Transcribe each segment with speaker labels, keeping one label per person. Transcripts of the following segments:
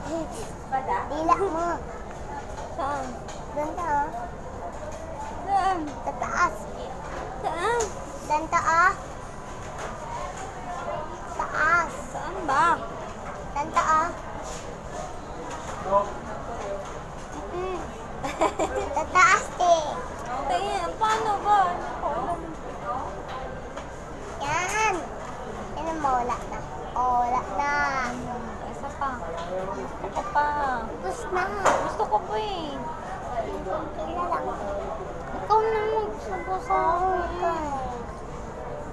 Speaker 1: Dila mo.
Speaker 2: Saan?
Speaker 1: Doon ka, oh.
Speaker 2: Saan?
Speaker 1: Sa taas.
Speaker 2: Saan?
Speaker 1: Doon ka, oh. Taas.
Speaker 2: Saan ba?
Speaker 1: Doon ka, oh. Sa taas, eh.
Speaker 2: Kaya, paano ba? Hindi ko alam.
Speaker 1: Yan. Yan mo, wala na. Oh, wala na.
Speaker 2: Isa pa. Gusto ko pa.
Speaker 1: Tapos na.
Speaker 2: Gusto ko pa eh.
Speaker 1: Kunti na lang.
Speaker 2: Ikaw na magsabaw sa
Speaker 1: Oh,
Speaker 2: akin.
Speaker 1: ito.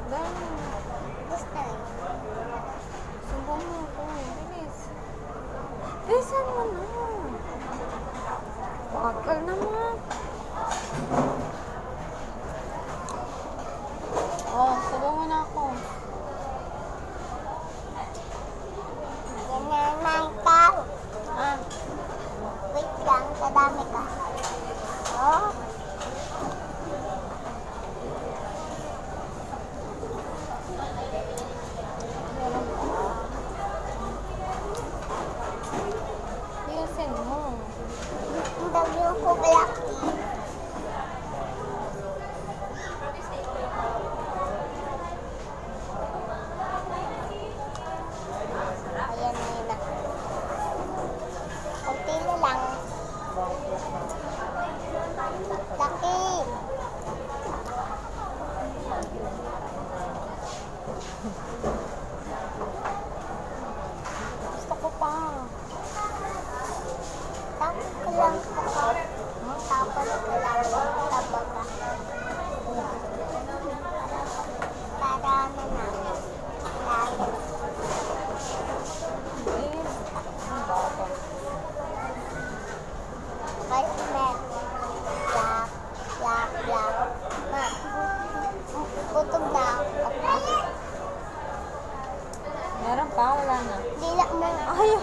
Speaker 2: Dahil,
Speaker 1: Tapos na.
Speaker 2: sumbong mo ako. Bilis. Bilisan mo na. Bakal naman. Oh, sumbong mo na ako.
Speaker 1: Ganyan ka.
Speaker 2: Ah,
Speaker 1: Wait lang, kadami ka. Oh.
Speaker 2: meron pa. Bilisan mo.
Speaker 1: Ang dami ko black tea. Ayan na yun na. Kunti na lang. Laki.
Speaker 2: Gusto ko pa.
Speaker 1: Tapos ko lang ako. Tapos ko lang tapos ka. Para ano na. Lalo.
Speaker 2: Eh, ang bata.
Speaker 1: Kasi mer. Black. Black. Black. Ma. Putog na ako.
Speaker 2: Meron pa, wala na.
Speaker 1: Dila mo.
Speaker 2: Ayaw!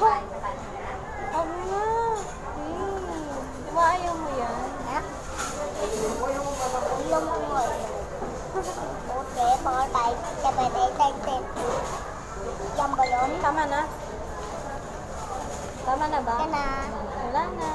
Speaker 2: Huwag na! Di ba ayaw mo yan?
Speaker 1: Ha? Dila mo mo. Okay, 4, 5, 7, 8, 9, 10. Yan ba yun?
Speaker 2: Tama na? Tama na ba?
Speaker 1: Yan na.
Speaker 2: Wala na.